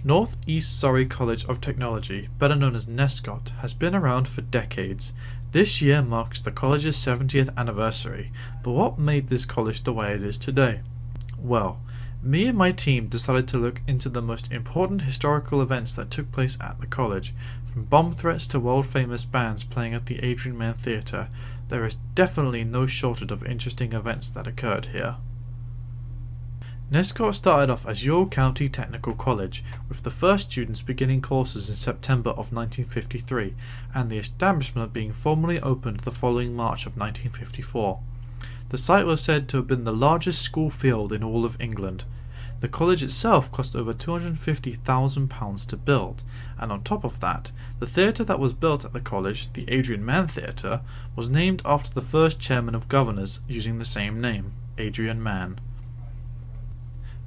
North East Surrey College of Technology, better known as NESCOT, has been around for decades. This year marks the college's 70th anniversary, but what made this college the way it is today? Well, me and my team decided to look into the most important historical events that took place at the college. From bomb threats to world-famous bands playing at the Adrian Mann Theatre, there is definitely no shortage of interesting events that occurred here. NESCOT started off as York County Technical College, with the first students beginning courses in September of 1953, and the establishment being formally opened the following March of 1954. The site was said to have been the largest school field in all of England. The college itself cost over £250,000 to build, and on top of that, the theatre that was built at the college, the Adrian Mann Theatre, was named after the first chairman of governors using the same name, Adrian Mann.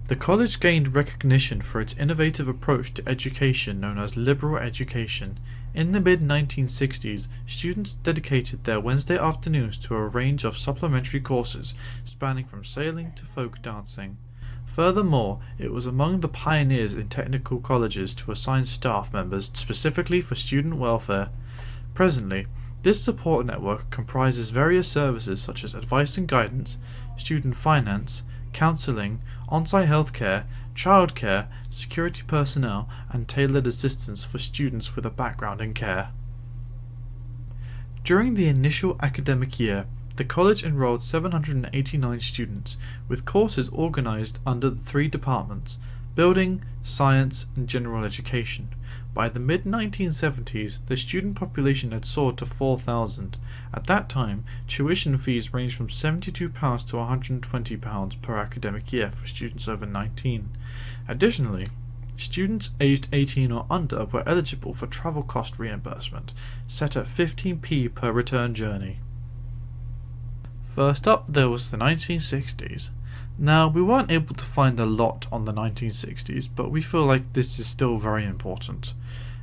The college gained recognition for its innovative approach to education known as liberal education. In the mid-1960s, students dedicated their Wednesday afternoons to a range of supplementary courses, spanning from sailing to folk dancing. Furthermore, it was among the pioneers in technical colleges to assign staff members specifically for student welfare. Presently, this support network comprises various services such as advice and guidance, student finance, counselling, on-site healthcare, childcare, security personnel, and tailored assistance for students with a background in care. During the initial academic year, the college enrolled 789 students, with courses organised under the three departments: building, science, and general education. By the mid-1970s, the student population had soared to 4,000. At that time, tuition fees ranged from £72 to £120 per academic year for students over 19. Additionally, students aged 18 or under were eligible for travel cost reimbursement, set at 15p per return journey. First up, there was the 1960s. Now, we weren't able to find a lot on the 1960s, but we feel like this is still very important.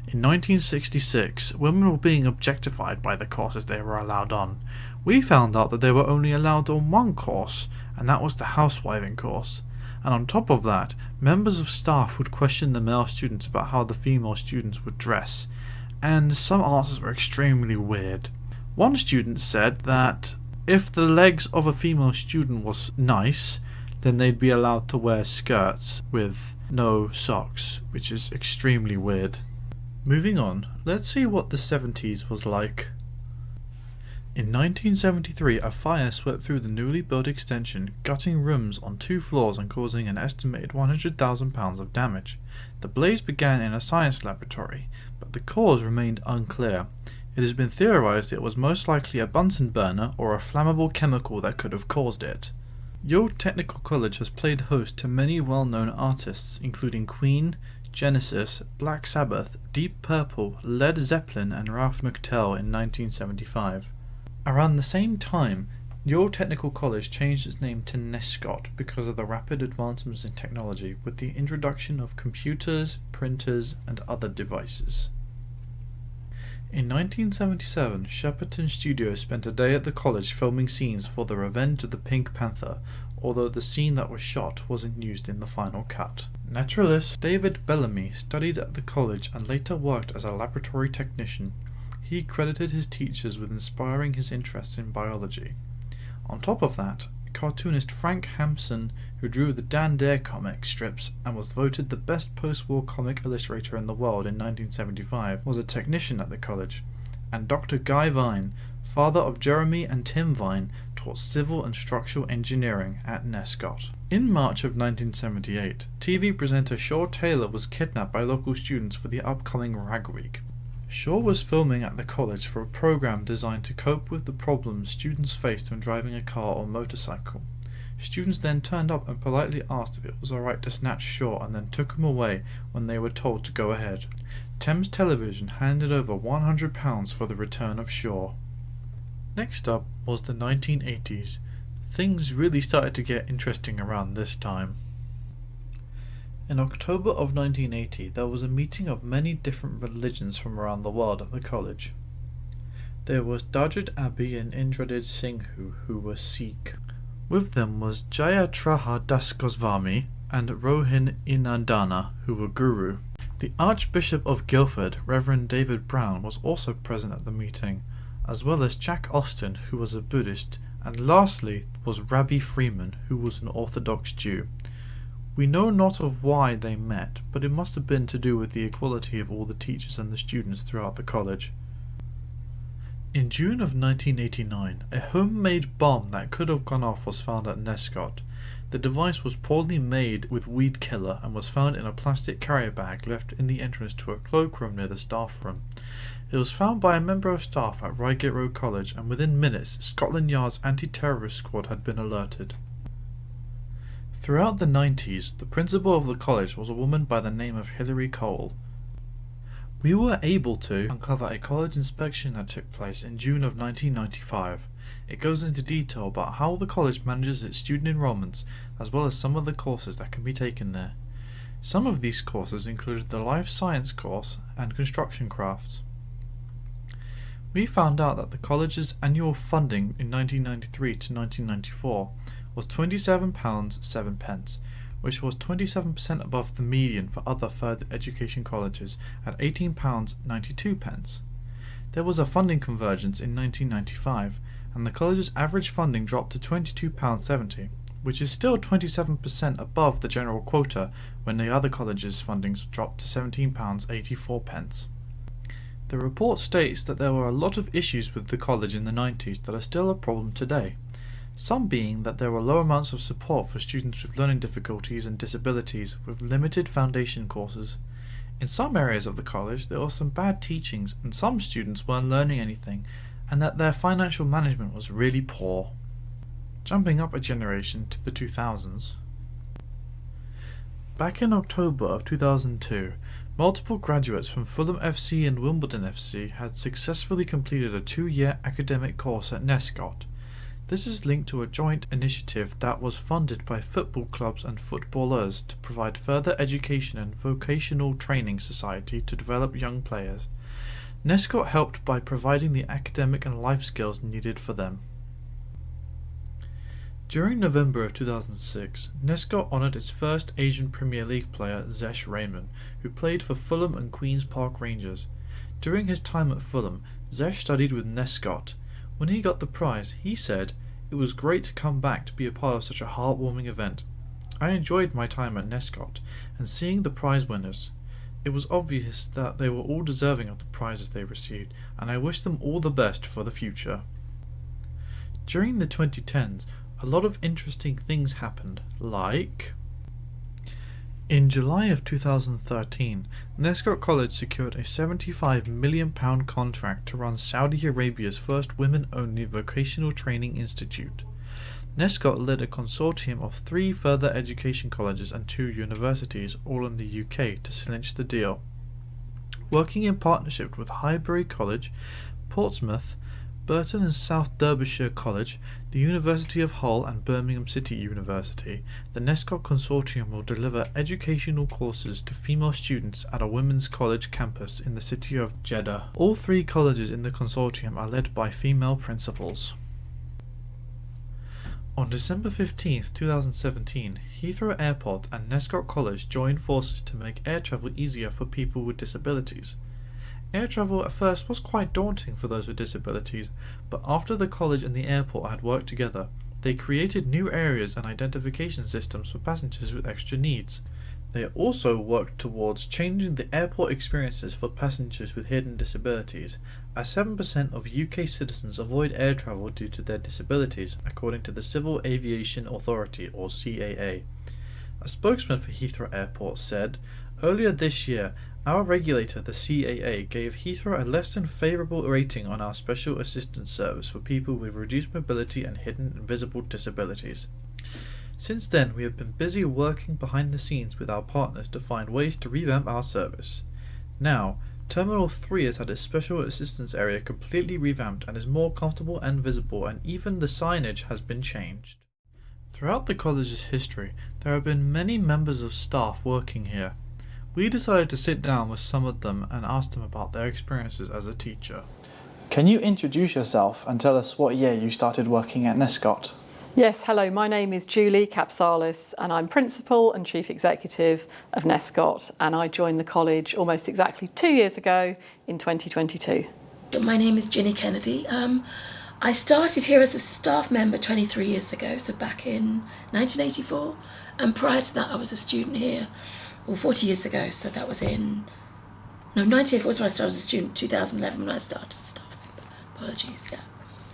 In 1966, women were being objectified by the courses they were allowed on. We found out that they were only allowed on one course, and that was the housewiving course. And on top of that, members of staff would question the male students about how the female students would dress, and some answers were extremely weird. One student said that if the legs of a female student was nice, then they'd be allowed to wear skirts with no socks, which is extremely weird. Moving on, let's see what the 70s was like. In 1973, a fire swept through the newly built extension, gutting rooms on 2 floors and causing an estimated £100,000 of damage. The blaze began in a science laboratory, but the cause remained unclear. It has been theorized it was most likely a Bunsen burner or a flammable chemical that could have caused it. York Technical College has played host to many well-known artists, including Queen, Genesis, Black Sabbath, Deep Purple, Led Zeppelin, and Ralph McTell in 1975. Around the same time, York Technical College changed its name to NESCOT because of the rapid advancements in technology with the introduction of computers, printers, and other devices. In 1977, Shepperton Studios spent a day at the college filming scenes for The Revenge of the Pink Panther, although the scene that was shot wasn't used in the final cut. Naturalist David Bellamy studied at the college and later worked as a laboratory technician. He credited his teachers with inspiring his interest in biology. On top of that, cartoonist Frank Hampson, who drew the Dan Dare comic strips and was voted the best post-war comic illustrator in the world in 1975, was a technician at the college, and Dr. Guy Vine, father of Jeremy and Tim Vine, taught civil and structural engineering at NESCOT. In March of 1978, TV presenter Shaw Taylor was kidnapped by local students for the upcoming Rag Week. Shaw was filming at the college for a program designed to cope with the problems students faced when driving a car or motorcycle. Students then turned up and politely asked if it was alright to snatch Shaw and then took him away when they were told to go ahead. Thames Television handed over £100 for the return of Shaw. Next up was the 1980s. Things really started to get interesting around this time. In October of 1980, there was a meeting of many different religions from around the world at the college. There was Dajjad Abi and Indradid Singhu, who were Sikh. With them was Jayatraha Das Goswami and Rohin Inandana, who were Guru. The Archbishop of Guildford, Reverend David Brown, was also present at the meeting, as well as Jack Austin, who was a Buddhist, and lastly was Rabbi Freeman, who was an Orthodox Jew. We know not of why they met, but it must have been to do with the equality of all the teachers and the students throughout the college. In June of 1989, a homemade bomb that could have gone off was found at NESCOT. The device was poorly made with weed killer and was found in a plastic carrier bag left in the entrance to a cloakroom near the staff room. It was found by a member of staff at Reigate Road College, and within minutes Scotland Yard's anti-terrorist squad had been alerted. Throughout the 90s, the principal of the college was a woman by the name of Hilary Cole. We were able to uncover a college inspection that took place in June of 1995. It goes into detail about how the college manages its student enrollments, as well as some of the courses that can be taken there. Some of these courses included the Life Science course and Construction Crafts. We found out that the college's annual funding in 1993 to 1994 was £27.07, which was 27% above the median for other further education colleges at £18.92. There was a funding convergence in 1995, and the college's average funding dropped to £22.70, which is still 27% above the general quota when the other colleges' fundings dropped to £17.84. The report states that there were a lot of issues with the college in the 90s that are still a problem today. Some being that there were low amounts of support for students with learning difficulties and disabilities with limited foundation courses. In some areas of the college there was some bad teachings and some students weren't learning anything, and that their financial management was really poor. Jumping up a generation to the 2000s. Back in October of 2002, multiple graduates from Fulham FC and Wimbledon FC had successfully completed a 2-year academic course at NESCOT. This is linked to a joint initiative that was funded by football clubs and footballers to provide further education and vocational training society to develop young players. NESCOT helped by providing the academic and life skills needed for them. During November of 2006, NESCOT honoured its first Asian Premier League player, Zesh Raymond, who played for Fulham and Queen's Park Rangers. During his time at Fulham, Zesh studied with NESCOT. When he got the prize, he said, "It was great to come back to be a part of such a heartwarming event. I enjoyed my time at NESCOT and seeing the prize winners. It was obvious that they were all deserving of the prizes they received, and I wish them all the best for the future." During the 2010s, a lot of interesting things happened, like... In July of 2013, NESCOT College secured a £75 million contract to run Saudi Arabia's first women-only vocational training institute. NESCOT led a consortium of 3 further education colleges and 2 universities, all in the UK, to clinch the deal. Working in partnership with Highbury College, Portsmouth, Burton and South Derbyshire College, the University of Hull and Birmingham City University, the NESCOT Consortium will deliver educational courses to female students at a women's college campus in the city of Jeddah. All 3 colleges in the consortium are led by female principals. On December 15, 2017, Heathrow Airport and NESCOT College joined forces to make air travel easier for people with disabilities. Air travel at first was quite daunting for those with disabilities, but after the college and the airport had worked together, they created new areas and identification systems for passengers with extra needs. They also worked towards changing the airport experiences for passengers with hidden disabilities, as 7% of UK citizens avoid air travel due to their disabilities, according to the Civil Aviation Authority, or CAA. A spokesman for Heathrow Airport said, "Earlier this year, our regulator, the CAA, gave Heathrow a less than favourable rating on our special assistance service for people with reduced mobility and hidden invisible disabilities. Since then, we have been busy working behind the scenes with our partners to find ways to revamp our service. Now, Terminal 3 has had its special assistance area completely revamped and is more comfortable and visible, and even the signage has been changed." Throughout the college's history, there have been many members of staff working here. We decided to sit down with some of them and ask them about their experiences as a teacher. Can you introduce yourself and tell us what year you started working at NESCOT? Yes, hello, my name is Julie Capsalis and I'm Principal and Chief Executive of NESCOT, and I joined the college almost exactly 2 years ago in 2022. My name is Ginny Kennedy. I started here as a staff member 23 years ago, so back in 1984, and prior to that I was a student here, 40 years ago, so that was 1984 was when I started as a student, 2011 when I started as a staff member. Apologies, yeah.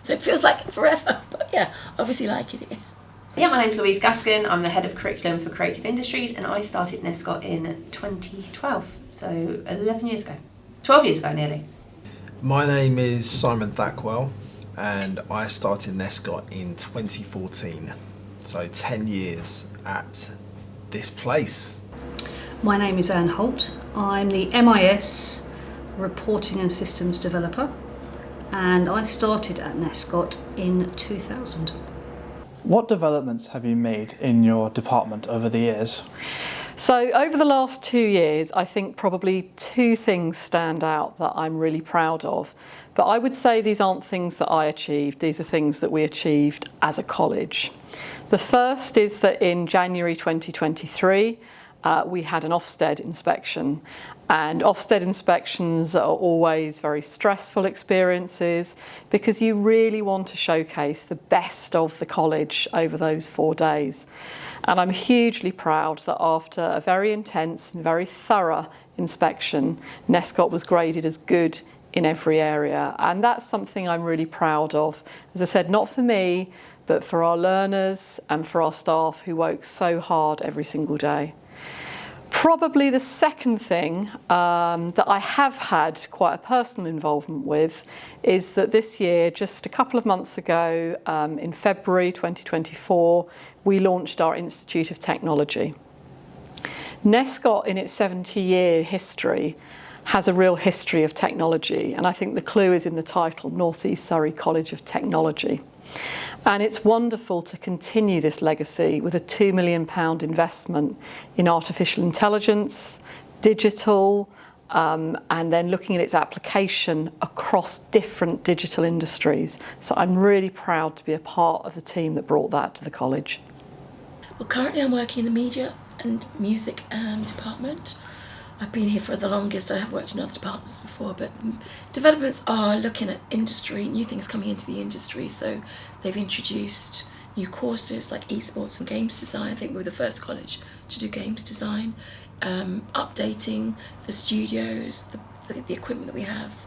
So it feels like forever, but yeah, obviously like it here. Yeah, my name's Louise Gaskin. I'm the Head of Curriculum for Creative Industries, and I started NESCOT in 2012, so 11 years ago. 12 years ago, nearly. My name is Simon Thackwell, and I started NESCOT in 2014, so 10 years at this place. My name is Anne Holt. I'm the MIS Reporting and Systems Developer, and I started at NESCOT in 2000. What developments have you made in your department over the years? So over the last 2 years, I think probably two things stand out that I'm really proud of. But I would say these aren't things that I achieved, these are things that we achieved as a college. The first is that in January 2023, we had an Ofsted inspection, and Ofsted inspections are always very stressful experiences because you really want to showcase the best of the college over those 4 days. And I'm hugely proud that after a very intense and very thorough inspection, NESCOT was graded as good in every area, and that's something I'm really proud of. As I said, not for me, but for our learners and for our staff who work so hard every single day. Probably the second thing that I have had quite a personal involvement with is that this year, just a couple of months ago, in February 2024, we launched our Institute of Technology. NESCOT, in its 70-year history, has a real history of technology, and I think the clue is in the title, North East Surrey College of Technology. And it's wonderful to continue this legacy with a £2 million investment in artificial intelligence, digital, and then looking at its application across different digital industries. So I'm really proud to be a part of the team that brought that to the college. Well, currently I'm working in the media and music department. I've been here for the longest. I have worked in other departments before, but developments are looking at industry, new things coming into the industry. So they've introduced new courses like esports and games design. I think we were the first college to do games design, updating the studios, the equipment that we have,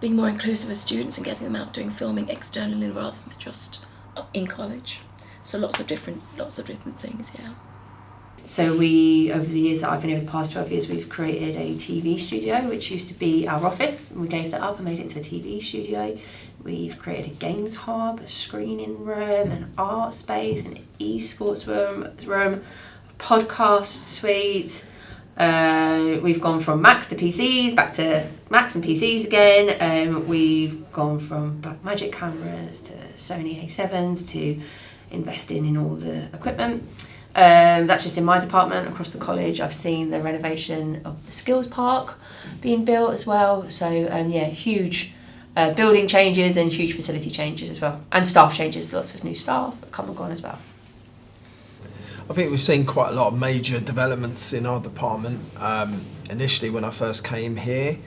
being more inclusive of students and getting them out doing filming externally rather than just in college. So lots of different things, yeah. So we, over the years that I've been here, the past 12 years, we've created a TV studio, which used to be our office. We gave that up and made it into a TV studio. We've created a games hub, a screening room, an art space, an esports room, podcast suite. We've gone from Macs to PCs, back to Macs and PCs again. We've gone from Blackmagic cameras to Sony A7s to investing in all the equipment. That's just in my department. Across the college, I've seen the renovation of the skills park being built as well. So huge building changes and huge facility changes as well, and staff changes. Lots of new staff that come and gone as well. I think we've seen quite a lot of major developments in our department. Initially, when I first came here,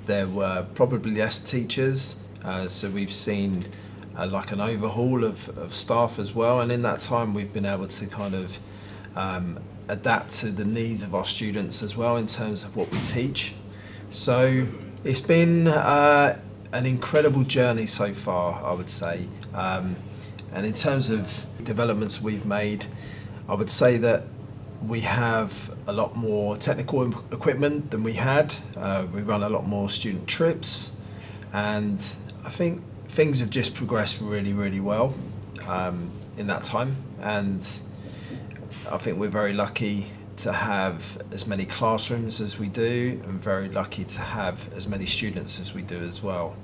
there were probably less teachers, so we've seen like an overhaul of staff as well, and in that time we've been able to kind of adapt to the needs of our students as well in terms of what we teach. So it's been an incredible journey so far, I would say, and in terms of developments we've made, I would say that we have a lot more technical equipment than we had. We run a lot more student trips, and I think things have just progressed really well in that time, and I think we're very lucky to have as many classrooms as we do, and very lucky to have as many students as we do as well.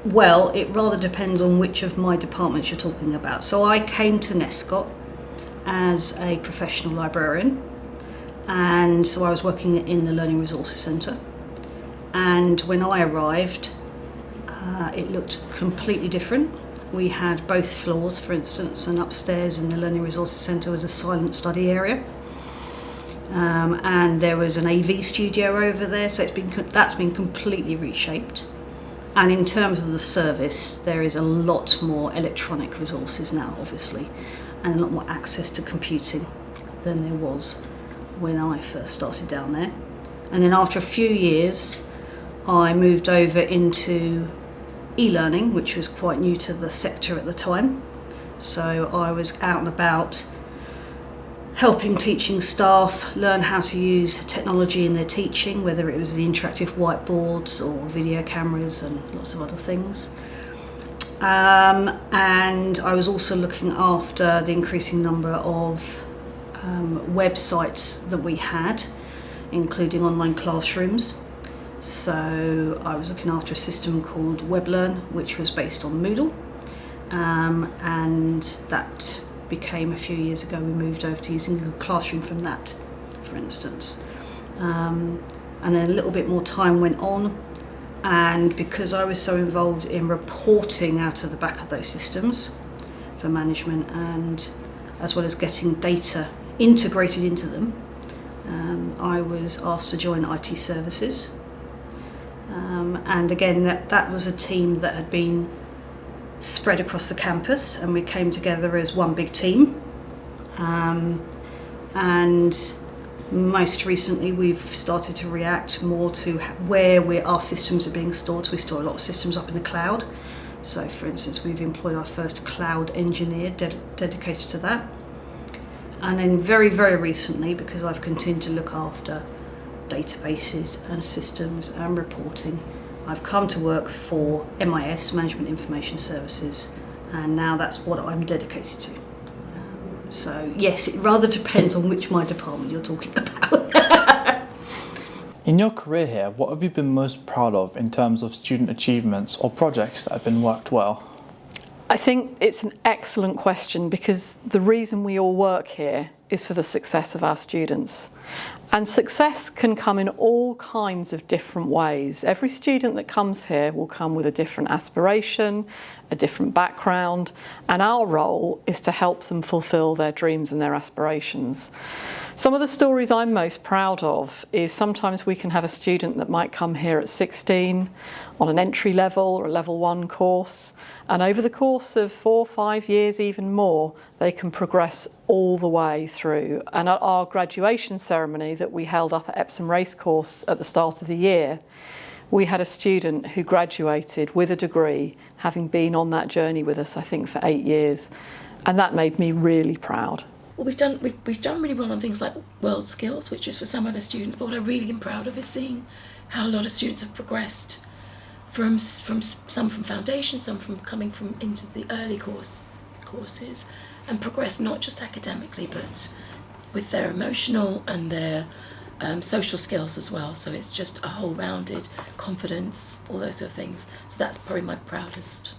Well, it rather depends on which of my departments you're talking about. So I came to NESCOT as a professional librarian, and so I was working in the Learning Resources Centre, and when I arrived it looked completely different. We had both floors, for instance, and upstairs in the Learning Resources Centre was a silent study area. And there was an AV studio over there, so that's been completely reshaped. And in terms of the service, there is a lot more electronic resources now, obviously, and a lot more access to computing than there was when I first started down there. And then after a few years, I moved over into e-learning, which was quite new to the sector at the time. So I was out and about helping teaching staff learn how to use technology in their teaching, whether it was the interactive whiteboards or video cameras and lots of other things. And I was also looking after the increasing number of websites that we had, including online classrooms. So I was looking after a system called WebLearn, which was based on Moodle, and that became, a few years ago, we moved over to using Google Classroom from that, for instance. And then a little bit more time went on, and because I was so involved in reporting out of the back of those systems for management, and as well as getting data integrated into them, I was asked to join IT services. And again, that was a team that had been spread across the campus, and we came together as one big team. And most recently, we've started to react more to where our systems are being stored. So we store a lot of systems up in the cloud. So, for instance, we've employed our first cloud engineer dedicated to that. And then very, very recently, because I've continued to look after databases and systems and reporting, I've come to work for MIS, Management Information Services, and now that's what I'm dedicated to. So yes, it rather depends on which my department you're talking about. In your career here, what have you been most proud of in terms of student achievements or projects that have been worked well? I think it's an excellent question, because the reason we all work here is for the success of our students. And success can come in all kinds of different ways. Every student that comes here will come with a different aspiration, a different background, and our role is to help them fulfil their dreams and their aspirations. Some of the stories I'm most proud of is sometimes we can have a student that might come here at 16 on an entry level or a level 1 course, and over the course of 4 or 5 years, even more, they can progress all the way through. And at our graduation ceremony that we held up at Epsom Racecourse at the start of the year, we had a student who graduated with a degree, having been on that journey with us, I think, for 8 years. And that made me really proud. Well, we've done really well on things like world skills, which is for some other students, but what I really am proud of is seeing how a lot of students have progressed from some from foundation, some from coming from into the early courses, and progressed not just academically, but with their emotional and their social skills as well. So it's just a whole rounded confidence, all those sort of things. So that's probably my proudest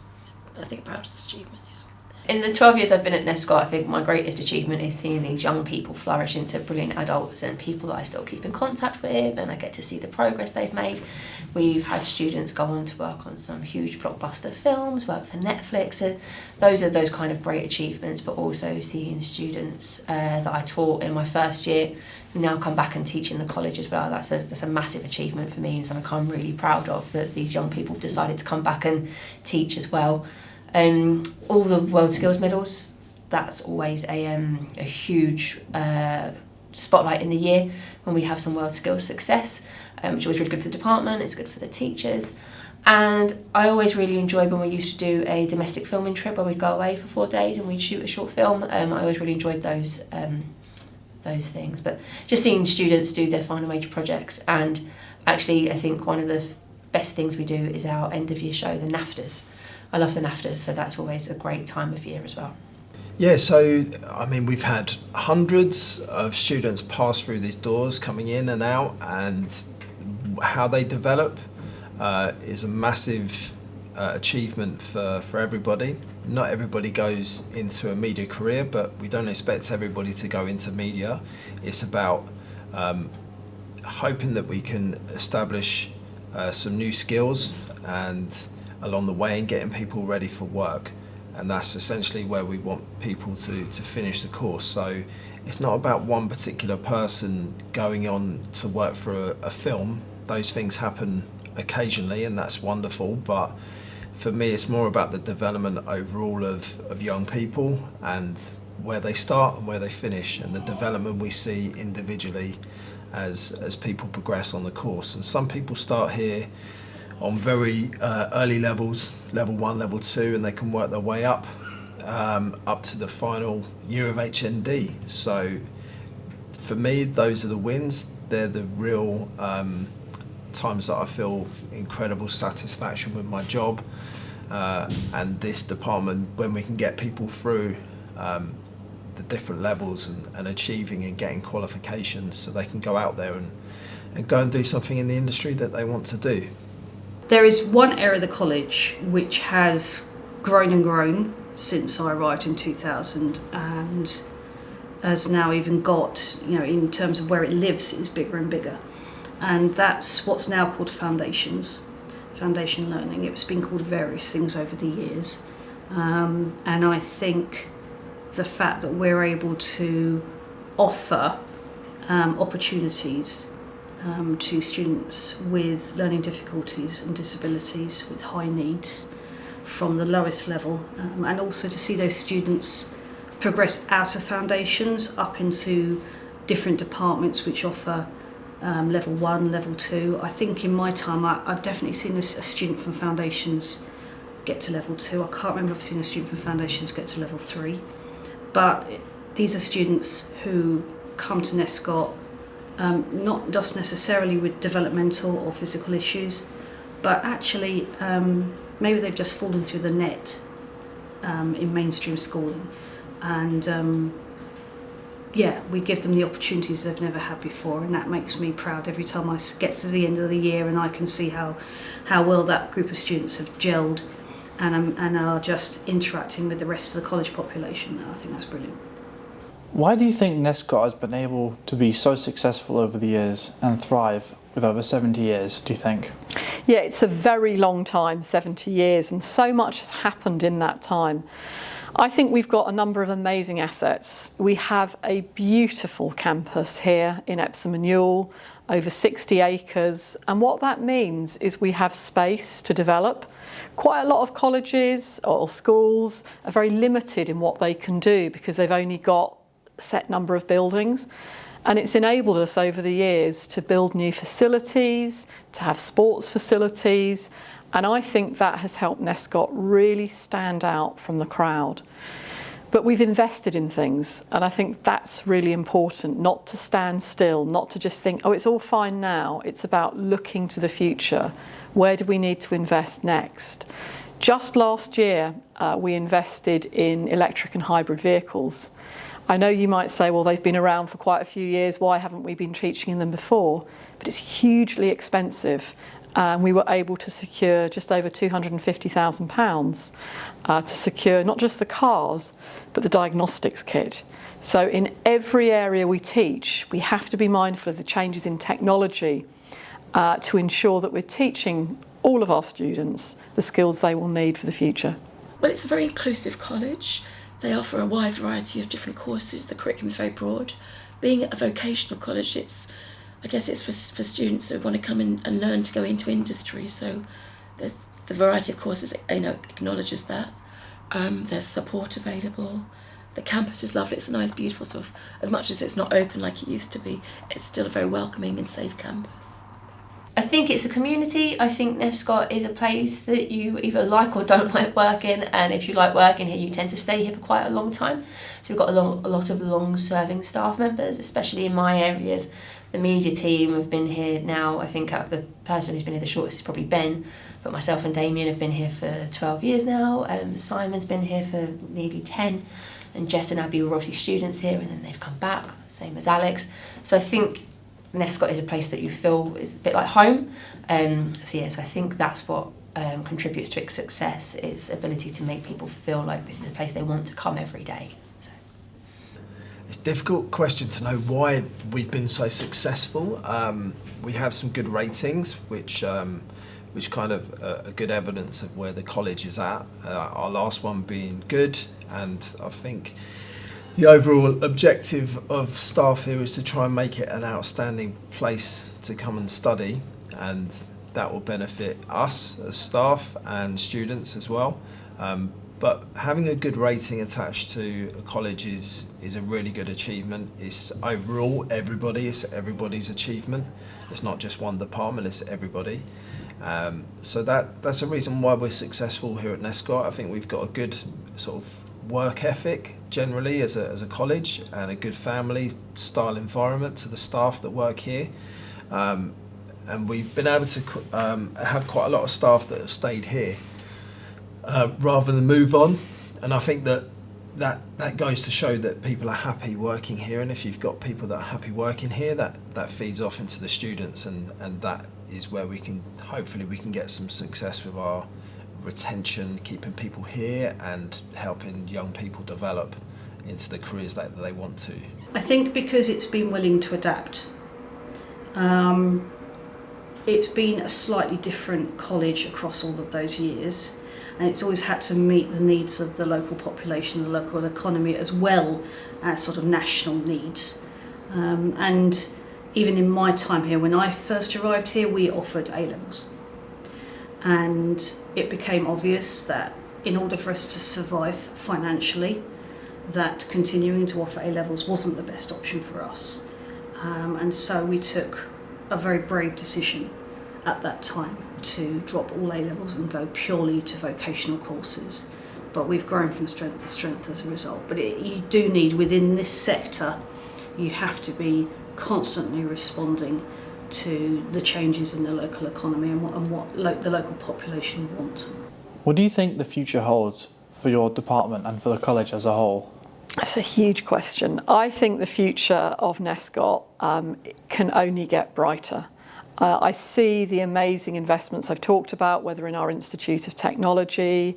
achievement. In the 12 years I've been at NESCOT, I think my greatest achievement is seeing these young people flourish into brilliant adults and people that I still keep in contact with, and I get to see the progress they've made. We've had students go on to work on some huge blockbuster films, work for Netflix, and those are those kind of great achievements, but also seeing students that I taught in my first year who now come back and teach in the college as well. That's a massive achievement for me, and something I'm really proud of, that these young people have decided to come back and teach as well. All the World Skills medals, that's always a huge spotlight in the year when we have some World Skills success, which is always really good for the department, it's good for the teachers. And I always really enjoyed when we used to do a domestic filming trip where we'd go away for 4 days and we'd shoot a short film. I always really enjoyed those things. But just seeing students do their final major projects, and actually I think one of the best things we do is our end of year show, the NAFTAs. I love the NAFTAs, so that's always a great time of year as well. Yeah, so I mean, we've had hundreds of students pass through these doors, coming in and out, and how they develop is a massive achievement for everybody. Not everybody goes into a media career, but we don't expect everybody to go into media. It's about hoping that we can establish some new skills and along the way and getting people ready for work. and that's essentially where we want people to finish the course. So it's not about one particular person going on to work for a film. Those things happen occasionally, and that's wonderful, but for me it's more about the development overall of young people, and where they start and where they finish, and the development we see individually as people progress on the course. And some people start here on very early levels, level 1, level 2, and they can work their way up to the final year of HND. So for me, those are the wins. They're the real times that I feel incredible satisfaction with my job and this department, when we can get people through the different levels and achieving and getting qualifications so they can go out there and go and do something in the industry that they want to do. There is one area of the college which has grown and grown since I arrived in 2000, and has now even got, in terms of where it lives, it's bigger and bigger. And that's what's now called foundation learning. It's been called various things over the years. And I think the fact that we're able to offer opportunities to students with learning difficulties and disabilities, with high needs, from the lowest level, and also to see those students progress out of foundations up into different departments which offer level 1, level 2. I think in my time I've definitely seen a student from foundations get to level 2. I can't remember if I've seen a student from foundations get to level 3. But these are students who come to NESCOT not just necessarily with developmental or physical issues, but actually maybe they've just fallen through the net in mainstream schooling. And we give them the opportunities they've never had before, and that makes me proud every time I get to the end of the year and I can see how well that group of students have gelled and are just interacting with the rest of the college population. I think that's brilliant. Why do you think NESCOT has been able to be so successful over the years and thrive with over 70 years, do you think? Yeah, it's a very long time, 70 years, and so much has happened in that time. I think we've got a number of amazing assets. We have a beautiful campus here in Epsom and Ewell, over 60 acres, and what that means is we have space to develop. Quite a lot of colleges or schools are very limited in what they can do because they've only got a set number of buildings, and it's enabled us over the years to build new facilities, to have sports facilities, and I think that has helped NESCOT really stand out from the crowd. But we've invested in things, and I think that's really important, not to stand still, not to just think, oh, it's all fine now. It's about looking to the future. Where do we need to invest next? Just last year, we invested in electric and hybrid vehicles. I know you might say, well, they've been around for quite a few years. Why haven't we been teaching them before? But it's hugely expensive. We were able to secure just over £250,000 to secure not just the cars, but the diagnostics kit. So in every area we teach, we have to be mindful of the changes in technology to ensure that we're teaching all of our students the skills they will need for the future. Well, it's a very inclusive college. They offer a wide variety of different courses. The curriculum is very broad. Being a vocational college, I guess it's for students who want to come in and learn to go into industry. So there's the variety of courses, acknowledges that. There's support available. The campus is lovely. It's a nice, beautiful sort of, as much as it's not open like it used to be, it's still a very welcoming and safe campus. I think it's a community. I think NESCOT is a place that you either like or don't like working, and if you like working here, you tend to stay here for quite a long time. So we've got a lot of long-serving staff members, especially in my areas. The media team have been here now, I think the person who's been here the shortest is probably Ben, but myself and Damien have been here for 12 years now. Simon's been here for nearly 10, and Jess and Abby were obviously students here, and then they've come back, same as Alex. So I think NESCOT is a place that you feel is a bit like home. So I think that's what contributes to its success, is ability to make people feel like this is a place they want to come every day. So. It's a difficult question to know why we've been so successful. We have some good ratings, which which kind of a good evidence of where the college is at. Our last one being good, and I think the overall objective of staff here is to try and make it an outstanding place to come and study, and that will benefit us as staff and students as well. But having a good rating attached to a college is a really good achievement. It's overall it's everybody's achievement. It's not just one department, it's everybody. So that's a reason why we're successful here at NESCOT. I think we've got a good sort of work ethic generally as a college, and a good family style environment to the staff that work here. And we've been able to have quite a lot of staff that have stayed here rather than move on. And I think that goes to show that people are happy working here, and if you've got people that are happy working here, that feeds off into the students, and that is where we can get some success with our retention, keeping people here and helping young people develop into the careers that they want to. I think because it's been willing to adapt. It's been a slightly different college across all of those years, and it's always had to meet the needs of the local population, the local economy, as well as sort of national needs. And even in my time here, when I first arrived here, we offered A-levels. And it became obvious that in order for us to survive financially, that continuing to offer A-levels wasn't the best option for us. And so we took a very brave decision at that time to drop all A-levels and go purely to vocational courses. But we've grown from strength to strength as a result. But you do need, within this sector, you have to be constantly responding to the changes in the local economy and what the local population want. What do you think the future holds for your department and for the college as a whole? That's a huge question. I think the future of NESCOT can only get brighter. I see the amazing investments I've talked about, whether in our Institute of Technology.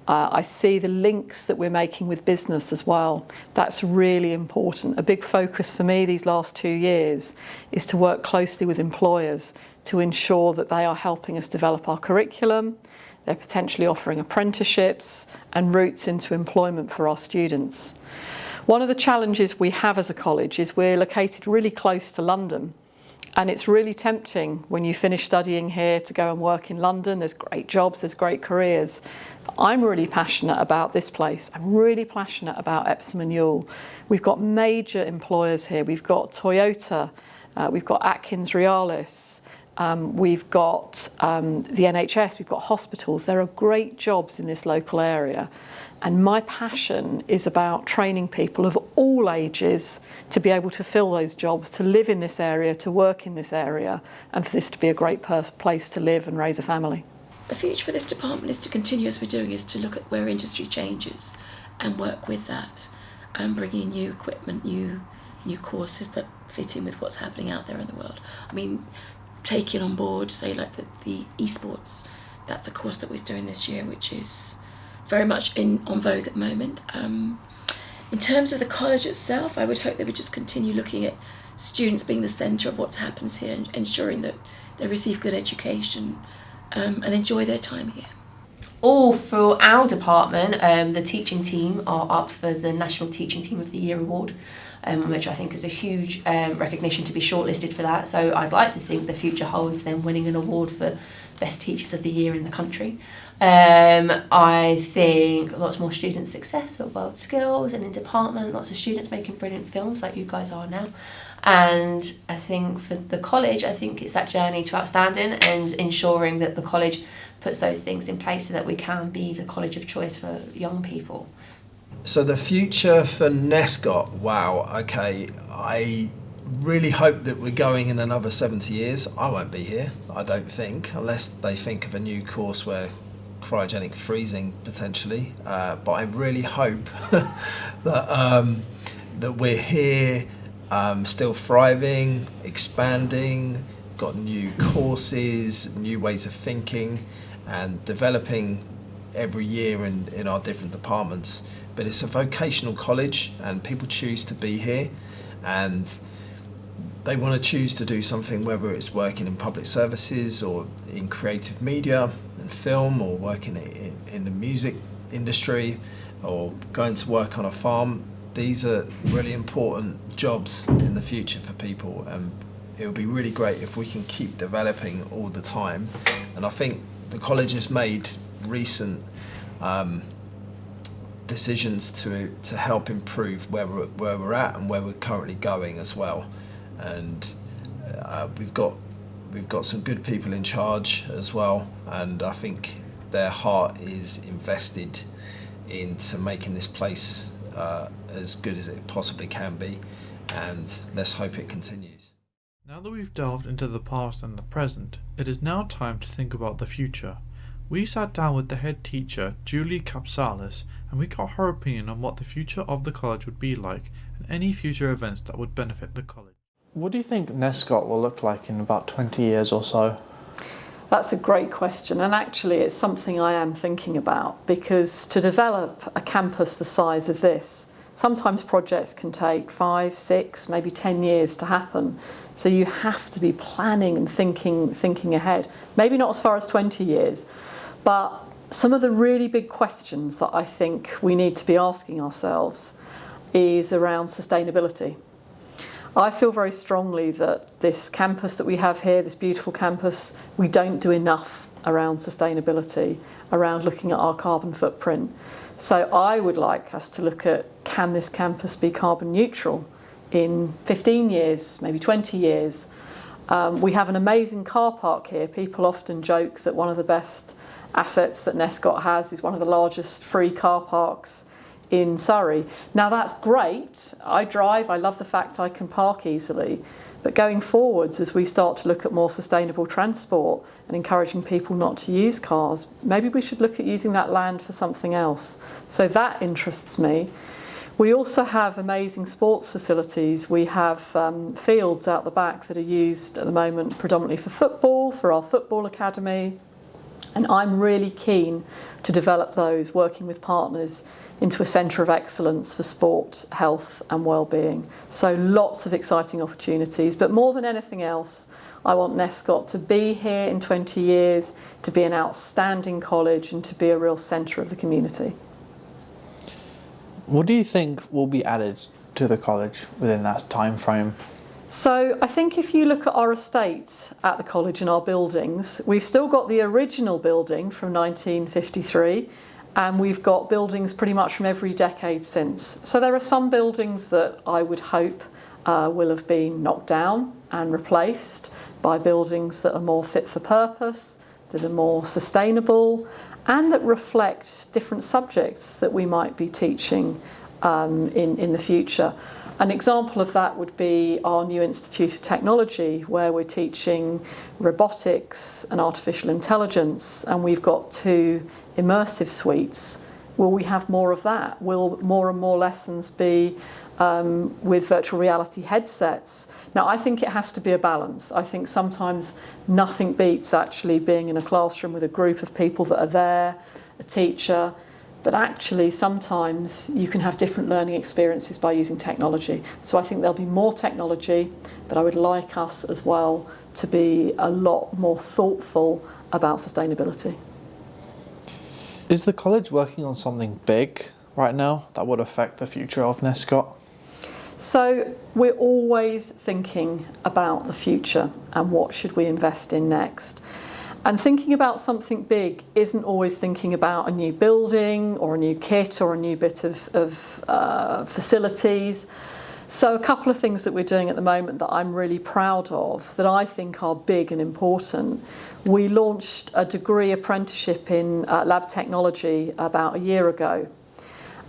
I see the links that we're making with business as well. That's really important. A big focus for me these last 2 years is to work closely with employers to ensure that they are helping us develop our curriculum. They're potentially offering apprenticeships and routes into employment for our students. One of the challenges we have as a college is we're located really close to London. And it's really tempting when you finish studying here to go and work in London. There's great jobs, there's great careers. But I'm really passionate about this place. I'm really passionate about Epsom and Ewell. We've got major employers here. We've got Toyota, we've got Atkins Realis, we've got the NHS, we've got hospitals. There are great jobs in this local area. And my passion is about training people of all ages to be able to fill those jobs, to live in this area, to work in this area, and for this to be a great place to live and raise a family. The future for this department is to continue as we're doing, is to look at where industry changes and work with that, and bringing in new equipment, new courses that fit in with what's happening out there in the world. I mean, taking on board, say, like the esports, that's a course that we're doing this year, which is very much on vogue at the moment. In terms of the college itself, I would hope they would just continue looking at students being the centre of what happens here and ensuring that they receive good education and enjoy their time here. All for our department, the teaching team are up for the National Teaching Team of the Year award, which I think is a huge recognition to be shortlisted for that. So I'd like to think the future holds them winning an award for Best Teachers of the Year in the country. I think lots more student success at World Skills and in department, lots of students making brilliant films like you guys are now. And I think for the college, I think it's that journey to outstanding and ensuring that the college puts those things in place so that we can be the college of choice for young people. So the future for NESCOT, wow, okay, I really hope that we're going in another 70 years. I won't be here, I don't think, unless they think of a new course where cryogenic freezing potentially. But I really hope that we're here, still thriving, expanding, got new courses, new ways of thinking, and developing every year in our different departments. But it's a vocational college, and people choose to be here, and they want to choose to do something, whether it's working in public services or in creative media and film, or working in the music industry, or going to work on a farm. These are really important jobs in the future for people, and it would be really great if we can keep developing all the time. And I think the college has made recent decisions to help improve where we're at and where we're currently going as well. And we've got some good people in charge as well, and I think their heart is invested into making this place as good as it possibly can be, and let's hope it continues. Now that we've delved into the past and the present, it is now time to think about the future. We sat down with the head teacher, Julie Capsalis, and we got her opinion on what the future of the college would be like and any future events that would benefit the college. What do you think NESCOT will look like in about 20 years or so? That's a great question, and actually it's something I am thinking about, because to develop a campus the size of this, sometimes projects can take 5, 6, maybe 10 years to happen. So you have to be planning and thinking ahead. Maybe not as far as 20 years, but some of the really big questions that I think we need to be asking ourselves is around sustainability. I feel very strongly that this campus that we have here, this beautiful campus, we don't do enough around sustainability, around looking at our carbon footprint. So I would like us to look at, can this campus be carbon neutral in 15 years, maybe 20 years? We have an amazing car park here. People often joke that one of the best assets that NESCOT has is one of the largest free car parks in Surrey. Now that's great. I drive, I love the fact I can park easily. But going forwards, as we start to look at more sustainable transport and encouraging people not to use cars, maybe we should look at using that land for something else. So that interests me. We also have amazing sports facilities. We have fields out the back that are used at the moment predominantly for football, for our football academy. And I'm really keen to develop those, working with partners into a centre of excellence for sport, health and well-being. So lots of exciting opportunities, but more than anything else, I want NESCOT to be here in 20 years, to be an outstanding college and to be a real centre of the community. What do you think will be added to the college within that time frame? So I think if you look at our estate at the college and our buildings, we've still got the original building from 1953, and we've got buildings pretty much from every decade since. So there are some buildings that I would hope will have been knocked down and replaced by buildings that are more fit for purpose, that are more sustainable, and that reflect different subjects that we might be teaching in the future. An example of that would be our new Institute of Technology, where we're teaching robotics and artificial intelligence, and we've got 2 immersive suites. Will we have more of that? Will more and more lessons be with virtual reality headsets? Now, I think it has to be a balance. I think sometimes nothing beats actually being in a classroom with a group of people that are there, a teacher, but actually sometimes you can have different learning experiences by using technology. So I think there'll be more technology, but I would like us as well to be a lot more thoughtful about sustainability. Is the college working on something big right now that would affect the future of NESCOT? So we're always thinking about the future and what should we invest in next. And thinking about something big isn't always thinking about a new building or a new kit or a new bit of facilities. So a couple of things that we're doing at the moment that I'm really proud of, that I think are big and important. We launched a degree apprenticeship in lab technology about a year ago.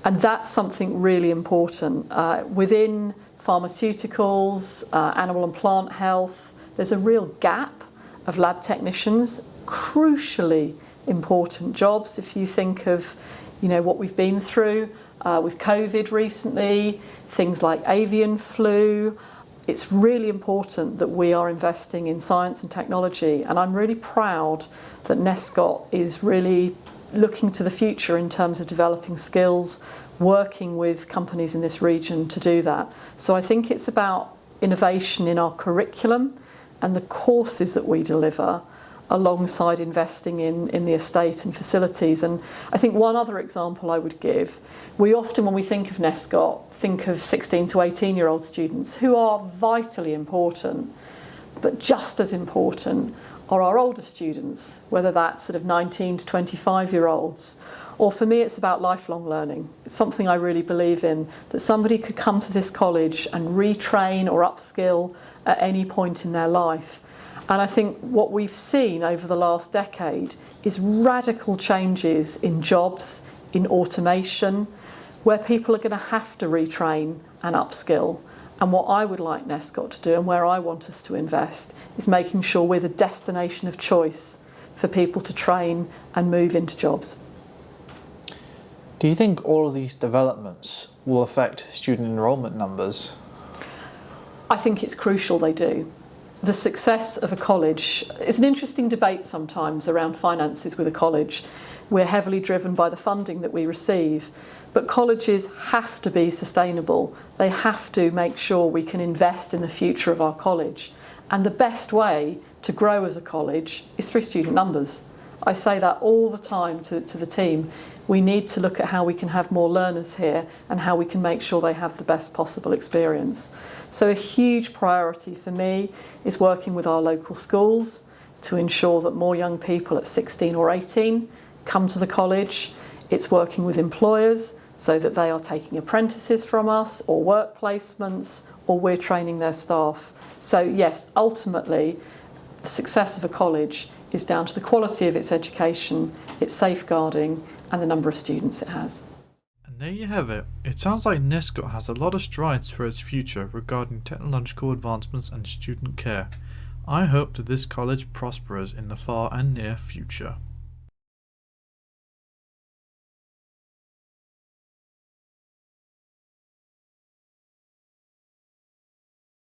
And that's something really important. Within pharmaceuticals, animal and plant health, there's a real gap of lab technicians, crucially important jobs. If you think of, what we've been through with COVID recently, things like avian flu, it's really important that we are investing in science and technology. And I'm really proud that NESCOT is really looking to the future in terms of developing skills, working with companies in this region to do that. So I think it's about innovation in our curriculum and the courses that we deliver, alongside investing in the estate and facilities. And I think one other example I would give, we often, when we think of NESCOT, think of 16 to 18-year-old students who are vitally important, but just as important are our older students, whether that's sort of 19 to 25-year-olds. Or for me, it's about lifelong learning. It's something I really believe in, that somebody could come to this college and retrain or upskill at any point in their life. And I think what we've seen over the last decade is radical changes in jobs, in automation, where people are going to have to retrain and upskill. And what I would like NESCOT to do, and where I want us to invest, is making sure we're the destination of choice for people to train and move into jobs. Do you think all of these developments will affect student enrolment numbers? I think it's crucial they do. The success of a college is an interesting debate sometimes around finances with a college. We're heavily driven by the funding that we receive, but colleges have to be sustainable. They have to make sure we can invest in the future of our college. And the best way to grow as a college is through student numbers. I say that all the time to the team. We need to look at how we can have more learners here and how we can make sure they have the best possible experience. So a huge priority for me is working with our local schools to ensure that more young people at 16 or 18 come to the college. It's working with employers so that they are taking apprentices from us or work placements, or we're training their staff. So yes, ultimately, the success of a college is down to the quality of its education, its safeguarding, and the number of students it has. And there you have it. It sounds like NESCOT has a lot of strides for its future regarding technological advancements and student care. I hope that this college prospers in the far and near future.